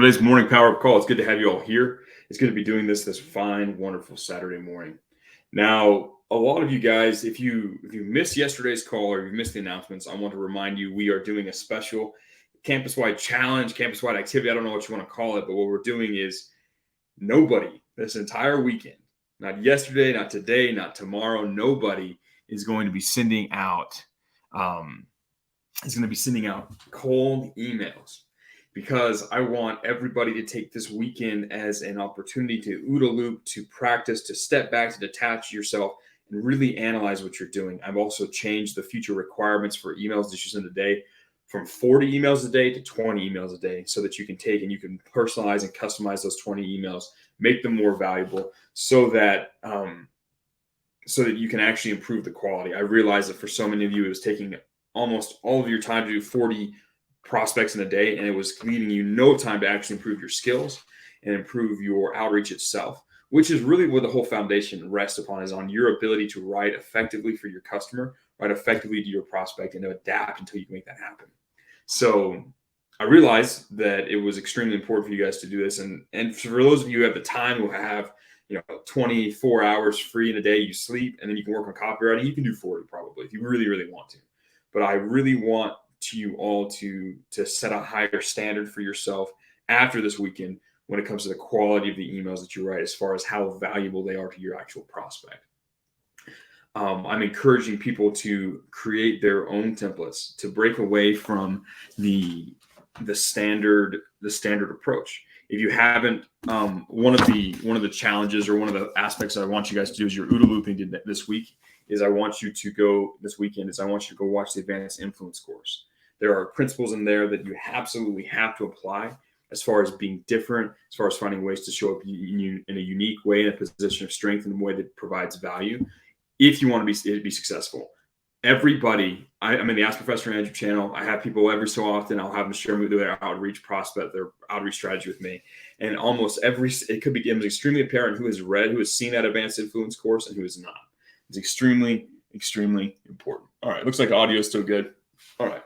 today's morning power up call. It's good to have you all here. It's good to be doing this fine, wonderful Saturday morning. Now, a lot of you guys, if you missed yesterday's call or you missed the announcements, I want to remind you we are doing a special campus-wide challenge, campus-wide activity. I don't know what you want to call it, but what we're doing is nobody this entire weekend, not yesterday, not today, not tomorrow, nobody is going to be sending out cold emails, because I want everybody to take this weekend as an opportunity to OODA loop, to practice, to step back, to detach yourself, and really analyze what you're doing. I've also changed the future requirements for emails that you send a day from 40 emails a day to 20 emails a day, so that you can take and you can personalize and customize those 20 emails, make them more valuable, so that you can actually improve the quality. I realize that for so many of you, it was taking almost all of your time to do 40 prospects in a day, and it was leaving you no time to actually improve your skills and improve your outreach itself, which is really what the whole foundation rests upon, is on your ability to write effectively for your customer, write effectively to your prospect, and to adapt until you can make that happen. So I realized that it was extremely important for you guys to do this. And for those of you who have the time, who have 24 hours free in a day, you sleep, and then you can work on copywriting, you can do 40 probably if you really, really want to. But I really want you all to set a higher standard for yourself after this weekend when it comes to the quality of the emails that you write, as far as how valuable they are to your actual prospect. I'm encouraging people to create their own templates, to break away from the standard approach. If you haven't, one of the challenges, or one of the aspects that I want you guys to do is your OODA looping this week. I want you to go watch the Advanced Influence course. There are principles in there that you absolutely have to apply, as far as being different, as far as finding ways to show up in a unique way, in a position of strength, in a way that provides value, if you want to be successful. Everybody, I'm in the Ask Professor Andrew channel. I have people every so often, I'll have them share their outreach strategy with me. And almost it could be extremely apparent who has seen that Advanced Influence course and who has not. It's extremely, extremely important. All right, looks like audio is still good. All right.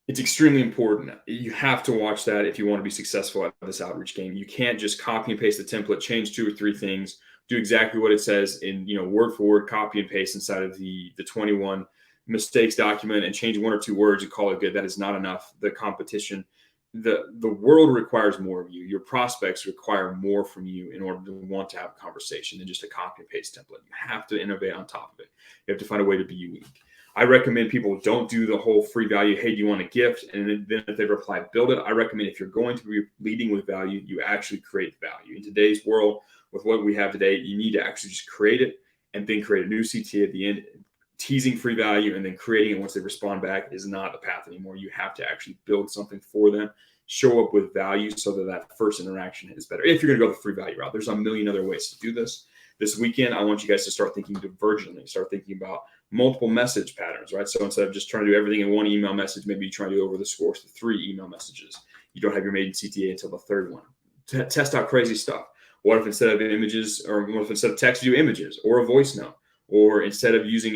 It's extremely important. You have to watch that if you want to be successful at this outreach game. You can't just copy and paste the template, change 2 or 3 things, do exactly what it says in word for word, copy and paste inside of the 21 mistakes document, and change 1 or 2 words and call it good. That is not enough. The competition, the world requires more of you. Your prospects require more from you in order to want to have a conversation than just a copy and paste template. You have to innovate on top of it. You have to find a way to be unique. I recommend people don't do the whole free value, hey, do you want a gift? And then if they reply, build it. I recommend, if you're going to be leading with value, you actually create value. In today's world, with what we have today, you need to actually just create it, and then create a new CTA at the end. Teasing free value and then creating it once they respond back is not the path anymore. You have to actually build something for them, show up with value, so that first interaction is better. If you're going to go the free value route, there's a million other ways to do this. This weekend, I want you guys to start thinking divergently, start thinking about multiple message patterns, right? So instead of just trying to do everything in 1 email message, maybe you try to do over the course of 3 email messages. You don't have your maiden CTA until the 3rd one. Test out crazy stuff. What if instead of images, or what if instead of text, you do images or a voice note? Or instead of using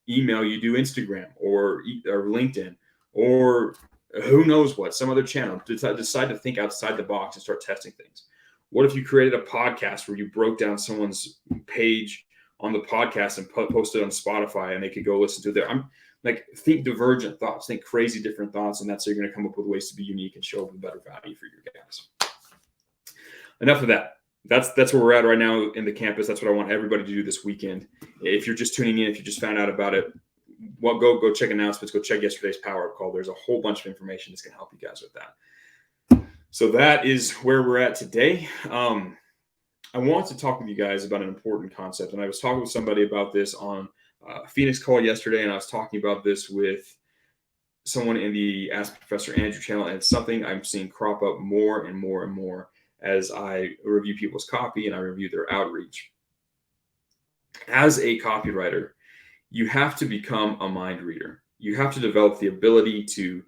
email, you do Instagram or LinkedIn, or who knows what, some other channel. Decide to think outside the box and start testing things. What if you created a podcast where you broke down someone's page on the podcast and posted on Spotify, and they could go listen to it there? Think divergent thoughts, think crazy different thoughts, and that's how you're going to come up with ways to be unique and show up with better value for your guys. Enough of that. That's where we're at right now in the campus. That's what I want everybody to do this weekend. If you're just tuning in, if you just found out about it, well, go check announcements. Go check yesterday's power up call. There's a whole bunch of information that's going to help you guys with that. So that is where we're at today. I want to talk with you guys about an important concept. And I was talking with somebody about this on a Phoenix call yesterday, and I was talking about this with someone in the Ask Professor Andrew channel, and it's something I'm seeing crop up more and more and more as I review people's copy and I review their outreach. As a copywriter, you have to become a mind reader. You have to develop the ability to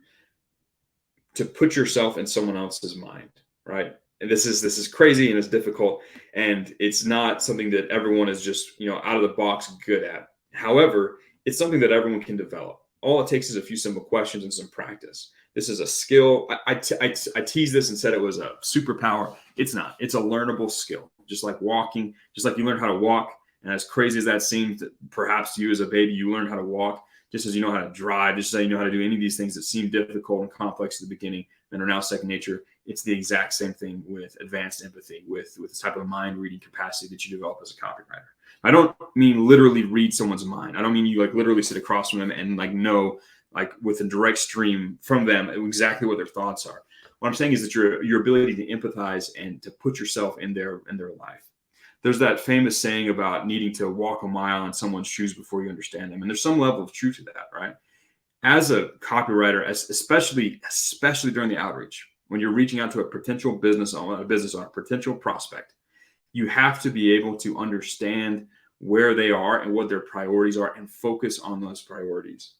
put yourself in someone else's mind, right? And this is crazy, and it's difficult, and it's not something that everyone is just out of the box good at. However, it's something that everyone can develop. all it takes is a few simple questions and some practice. This is a skill. I teased this and said it was a superpower. It's not. It's a learnable skill, just like walking, just like you learn how to walk. And as crazy as that seems, perhaps to you as a baby, you learn how to walk, just as you know how to drive, just as you know how to do any of these things that seem difficult and complex at the beginning and are now second nature. It's the exact same thing with advanced empathy, with this type of mind reading capacity that you develop as a copywriter. I don't mean literally read someone's mind. I don't mean you like literally sit across from them and like know like with a direct stream from them exactly what their thoughts are. What I'm saying is that your ability to empathize and to put yourself in their life. There's that famous saying about needing to walk a mile in someone's shoes before you understand them. And there's some level of truth to that, right? As a copywriter, especially during the outreach, when you're reaching out to a potential business owner, a potential prospect, you have to be able to understand where they are and what their priorities are and focus on those priorities.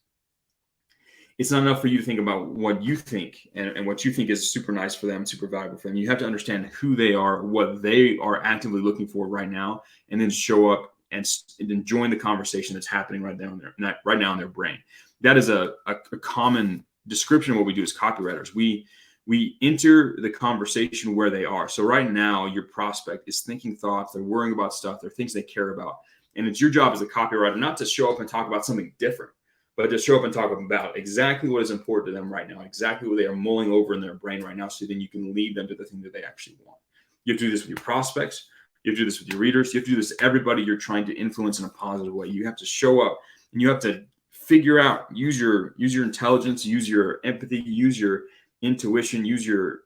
It's not enough for you to think about what you think and what you think is super nice for them, super valuable for them. You have to understand who they are, what they are actively looking for right now, and then show up and then join the conversation that's happening right now in their brain. That is a common description of what we do as copywriters. We enter the conversation where they are. So right now, your prospect is thinking thoughts, they're worrying about stuff, they're things they care about. And it's your job as a copywriter not to show up and talk about something different, but to show up and talk about exactly what is important to them right now, exactly what they are mulling over in their brain right now, so then you can lead them to the thing that they actually want. You have to do this with your prospects. You have to do this with your readers. You have to do this with everybody you're trying to influence in a positive way. You have to show up and you have to figure out, use your intelligence, use your empathy, use your intuition, use your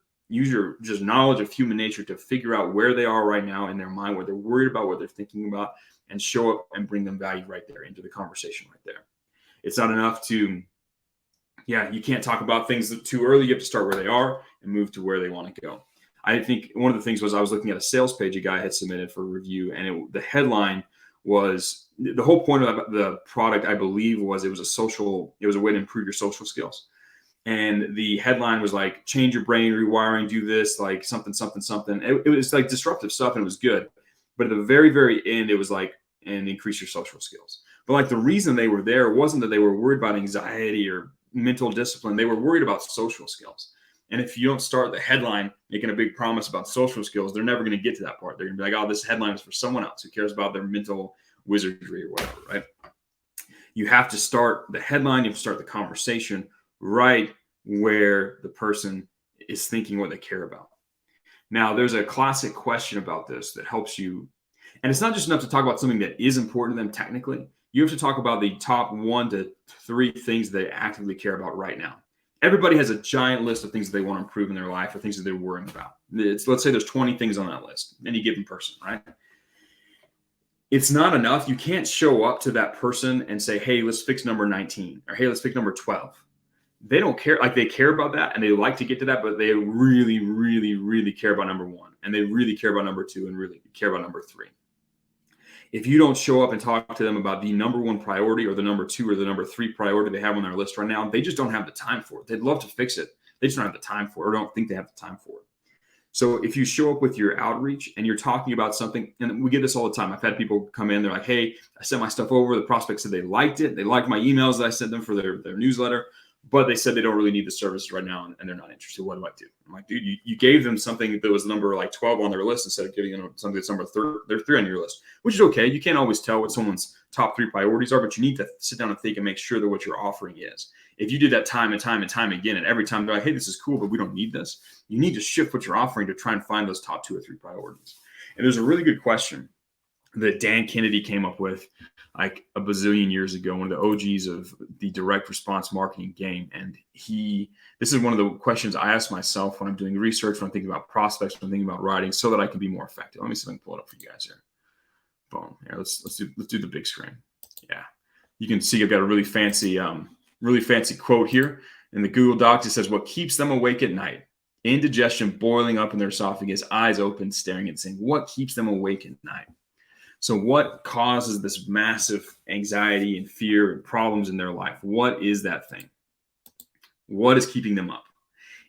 just knowledge of human nature to figure out where they are right now in their mind, what they're worried about, what they're thinking about, and show up and bring them value right there into the conversation right there. It's not enough to, you can't talk about things too early. You have to start where they are and move to where they want to go. I think one of the things was I was looking at a sales page a guy had submitted for review, and the headline was, the whole point of the product, I believe, was it was a way to improve your social skills. And the headline was like, change your brain, rewiring, do this, like something. It was like disruptive stuff and it was good. But at the very, very end, it was like, and increase your social skills. But like the reason they were there wasn't that they were worried about anxiety or mental discipline. They were worried about social skills. And if you don't start the headline making a big promise about social skills, they're never going to get to that part. They're going to be like, oh, this headline is for someone else who cares about their mental wizardry or whatever, right? You have to start the headline. You have to start the conversation right where the person is thinking what they care about. Now, there's a classic question about this that helps you. And it's not just enough to talk about something that is important to them technically. You have to talk about the top 1 to 3 things they actively care about right now. Everybody has a giant list of things that they want to improve in their life or things that they're worrying about. Let's say there's 20 things on that list, any given person, right? It's not enough. You can't show up to that person and say, hey, let's fix number 19 or hey, let's fix number 12. They don't care. Like they care about that and they like to get to that, but they really, really, really care about number 1 and they really care about number 2 and really care about number 3. If you don't show up and talk to them about the number 1 priority or the number 2 or the number 3 priority they have on their list right now, they just don't have the time for it. They'd love to fix it. They just don't have the time for it or don't think they have the time for it. So if you show up with your outreach and you're talking about something, and we get this all the time. I've had people come in, they're like, hey, I sent my stuff over. The prospect said they liked it. They liked my emails that I sent them for their newsletter, but they said they don't really need the service right now and they're not interested. What do I do? I'm like, dude, you gave them something that was number like 12 on their list instead of giving them something that's number 3 on your list, which is okay. You can't always tell what someone's top 3 priorities are, but you need to sit down and think and make sure that what you're offering is. If you did that time and time and time again, and every time they're like, hey, this is cool, but we don't need this, you need to shift what you're offering to try and find those top 2 or 3 priorities. And there's a really good question that Dan Kennedy came up with like a bazillion years ago, one of the OGs of the direct response marketing game. And this is one of the questions I ask myself when I'm doing research, when I'm thinking about prospects, when I'm thinking about writing, so that I can be more effective. Let me see if I can pull it up for you guys here. Boom. Here, let's do the big screen. Yeah. You can see I've got a really fancy quote here in the Google Docs. It says, what keeps them awake at night? Indigestion boiling up in their esophagus, eyes open, staring and saying, what keeps them awake at night? So what causes this massive anxiety and fear and problems in their life? What is that thing? What is keeping them up?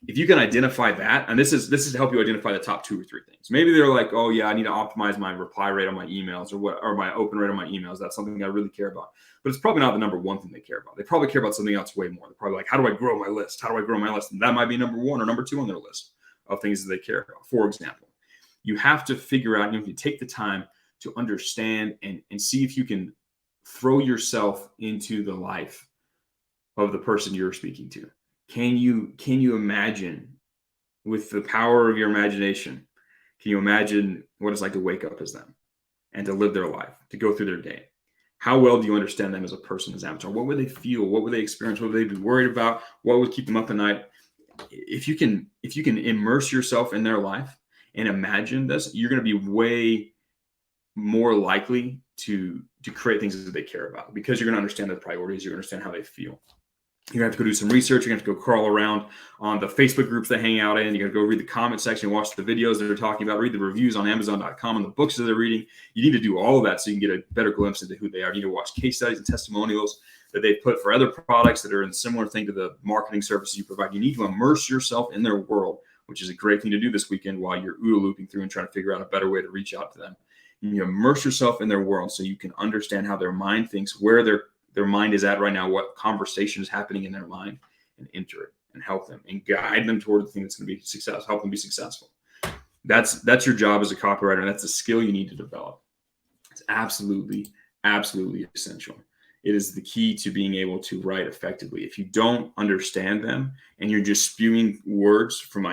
If you can identify that, and this is to help you identify the top 2 or 3 things. Maybe they're like, oh yeah, I need to optimize my reply rate on my emails or my open rate on my emails. That's something I really care about. But it's probably not the number one thing they care about. They probably care about something else way more. They're probably like, how do I grow my list? How do I grow my list? And that might be number 1 or number 2 on their list of things that they care about. For example, you have to figure out, if you take the time to understand and see if you can throw yourself into the life of the person you're speaking to. Can you imagine, with the power of your imagination, can you imagine what it's like to wake up as them and to live their life, to go through their day? How well do you understand them as a person, as avatar? What would they feel? What would they experience? What would they be worried about? What would keep them up at night? If you can immerse yourself in their life and imagine this, you're going to be way more likely to create things that they care about, because you're going to understand their priorities. You're going to understand how they feel. You're going to have to go do some research. You're going to have to go crawl around on the Facebook groups they hang out in. You're going to go read the comment section, watch the videos that they're talking about, read the reviews on Amazon.com and the books that they're reading. You need to do all of that so you can get a better glimpse into who they are. You need to watch case studies and testimonials that they've put for other products that are in similar thing to the marketing services you provide. You need to immerse yourself in their world, which is a great thing to do this weekend while you're OODA looping through and trying to figure out a better way to reach out to them. You immerse yourself in their world so you can understand how their mind thinks, where their mind is at right now, what conversation is happening in their mind, and enter it and help them and guide them toward the thing that's going to be success, help them be successful. That's your job as a copywriter, and that's a skill you need to develop. It's absolutely essential. It is the key to being able to write effectively. If you don't understand them and you're just spewing words from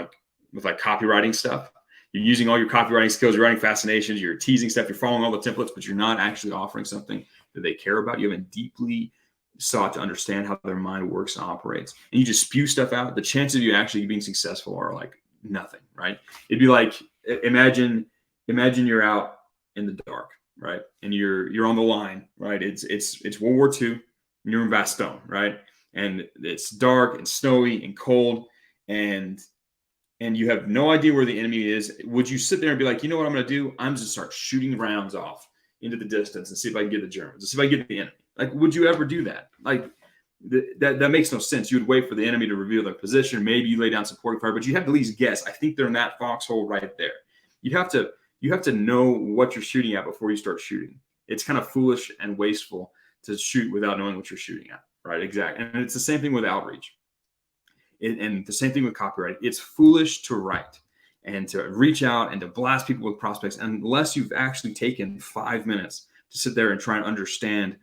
with copywriting stuff, you're using all your copywriting skills, you're writing fascinations, you're teasing stuff, you're following all the templates, but you're not actually offering something that they care about. You haven't deeply sought to understand how their mind works and operates, and you just spew stuff out. The chances of you actually being successful are like nothing, right? It'd be like, imagine you're out in the dark, right? And you're on the line, right? It's World War II, and you're in Bastogne, right? And it's dark and snowy and cold, and you have no idea where the enemy is. Would you sit there and be like, you know what I'm going to do? I'm just start shooting rounds off into the distance and see if I can get the Germans, and see if I can get the enemy. Like, would you ever do that? Like, that makes no sense. You would wait for the enemy to reveal their position. Maybe you lay down supporting fire, but you have to at least guess. I think they're in that foxhole right there. You have to know what you're shooting at before you start shooting. It's kind of foolish and wasteful to shoot without knowing what you're shooting at, right? Exactly. And it's the same thing with outreach. And the same thing with copywriting. It's foolish to write and to reach out and to blast people with prospects unless you've actually taken 5 minutes to sit there and try and understand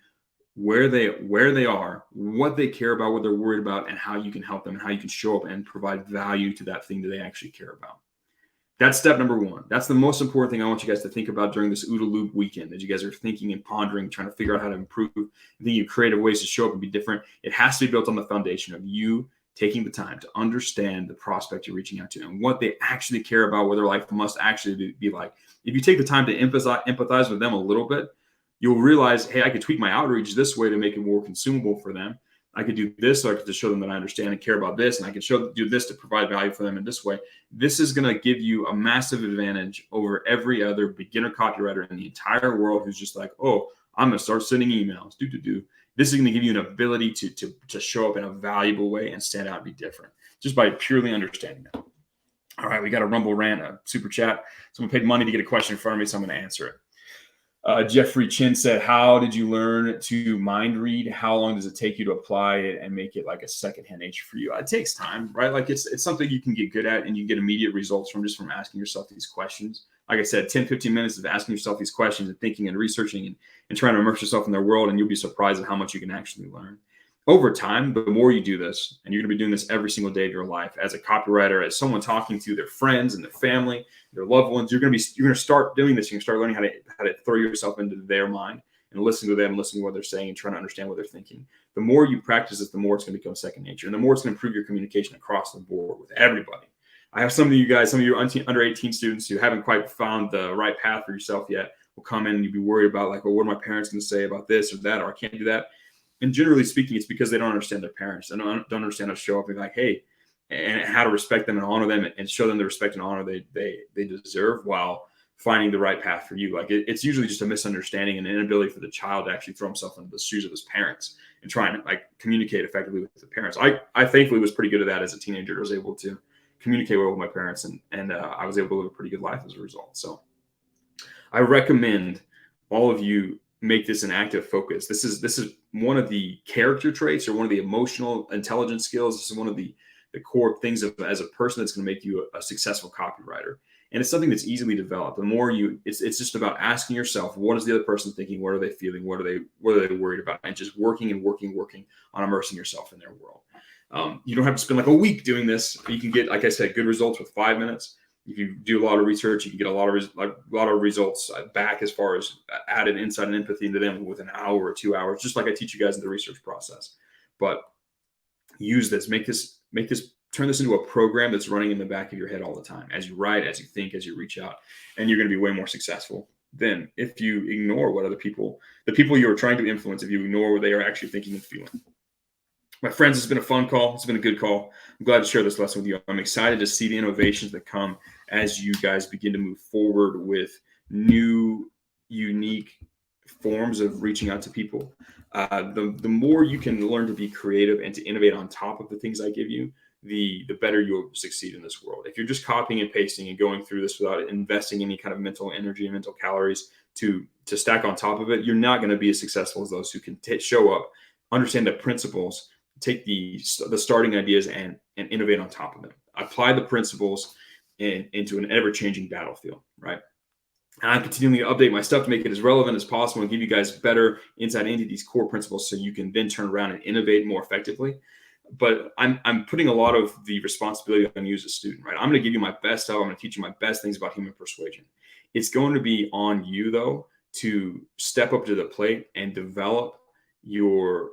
where they are, what they care about, what they're worried about, and how you can help them, and how you can show up and provide value to that thing that they actually care about. That's step number 1. That's the most important thing I want you guys to think about during this OODA loop weekend, that you guys are thinking and pondering, trying to figure out how to improve, thinking of creative ways to show up and be different. It has to be built on the foundation of you taking the time to understand the prospect you're reaching out to and what they actually care about, what their life must actually be like. If you take the time to empathize with them a little bit, you'll realize, hey, I could tweak my outreach this way to make it more consumable for them. I could do this so I could just show them that I understand and care about this, and I can do this to provide value for them in this way. This is going to give you a massive advantage over every other beginner copywriter in the entire world who's just like, oh, I'm going to start sending emails. This is going to give you an ability to show up in a valuable way and stand out and be different just by purely understanding that. All right, we got a Rumble rant, a super chat. Someone paid money to get a question in front of me, so I'm going to answer it. Jeffrey Chin said, how did you learn to mind read? How long does it take you to apply it and make it like a secondhand nature for you? It takes time, right? Like it's something you can get good at, and you get immediate results from asking yourself these questions. Like I said, 10, 15 minutes of asking yourself these questions and thinking and researching and trying to immerse yourself in their world, and you'll be surprised at how much you can actually learn. Over time, the more you do this, and you're going to be doing this every single day of your life as a copywriter, as someone talking to their friends and their family, their loved ones, you're going to start doing this. You're going to start learning how to throw yourself into their mind and listen to them, listen to what they're saying, and trying to understand what they're thinking. The more you practice it, the more it's going to become second nature, and the more it's going to improve your communication across the board with everybody. I have some of you guys, some of your under 18 students who haven't quite found the right path for yourself yet, will come in and you'll be worried about, like, well, what are my parents going to say about this or that, or I can't do that. And generally speaking, it's because they don't understand their parents. They don't understand how to show up and be like, hey, and how to respect them and honor them and show them the respect and honor they deserve while finding the right path for you. Like it's usually just a misunderstanding and an inability for the child to actually throw himself into the shoes of his parents and try and like communicate effectively with the parents. I thankfully was pretty good at that as a teenager. I was able to communicate well with my parents, and I was able to live a pretty good life as a result. So I recommend all of you make this an active focus. This is one of the character traits, or one of the emotional intelligence skills. This is one of the core things of as a person that's going to make you a successful copywriter. And it's something that's easily developed. The more it's just about asking yourself, what is the other person thinking? What are they feeling? What are they worried about? And just working on immersing yourself in their world. You don't have to spend like a week doing this. You can get, like I said, good results with 5 minutes. If you do a lot of research, you can get a lot of results back as far as added insight and empathy into them with an hour or 2 hours, just like I teach you guys in the research process. But use this, turn this into a program that's running in the back of your head all the time, as you write, as you think, as you reach out, and you're going to be way more successful than if you ignore what the people you're trying to influence, if you ignore what they are actually thinking and feeling. My friends, it's been a fun call. It's been a good call. I'm glad to share this lesson with you. I'm excited to see the innovations that come as you guys begin to move forward with new, unique forms of reaching out to people. The more you can learn to be creative and to innovate on top of the things I give you, the better you'll succeed in this world. If you're just copying and pasting and going through this without investing any kind of mental energy and mental calories to stack on top of it, you're not going to be as successful as those who can show up, understand the principles, take the starting ideas and innovate on top of them. Apply the principles into an ever-changing battlefield, right? And I'm continuing to update my stuff to make it as relevant as possible and give you guys better insight into these core principles so you can then turn around and innovate more effectively. But I'm putting a lot of the responsibility on you as a student, right? I'm going to give you my best stuff. I'm going to teach you my best things about human persuasion. It's going to be on you, though, to step up to the plate and develop your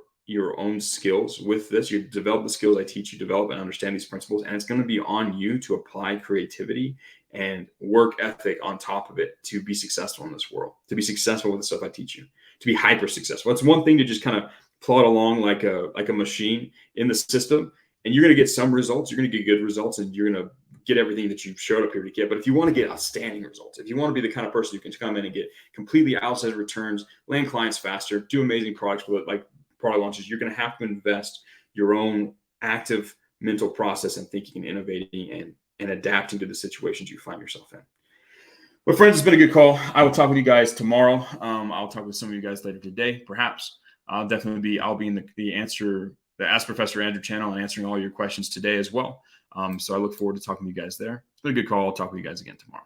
own skills with this. You develop the skills I teach you, develop and understand these principles, and it's going to be on you to apply creativity and work ethic on top of it to be successful in this world, to be successful with the stuff I teach you, to be hyper successful. It's one thing to just kind of plod along like a machine in the system, and you're going to get some results. You're going to get good results, and you're going to get everything that you showed up here to get. But if you want to get outstanding results, if you want to be the kind of person who can come in and get completely outsized returns, land clients faster, do amazing products with it, like product launches, you're going to have to invest your own active mental process and thinking and innovating and adapting to the situations you find yourself in. Well, friends, it's been a good call. I will talk with you guys tomorrow. I'll talk with some of you guys later today, perhaps. I'll be in the Ask Professor Andrew channel and answering all your questions today as well. So I look forward to talking to you guys there. It's been a good call. I'll talk with you guys again tomorrow.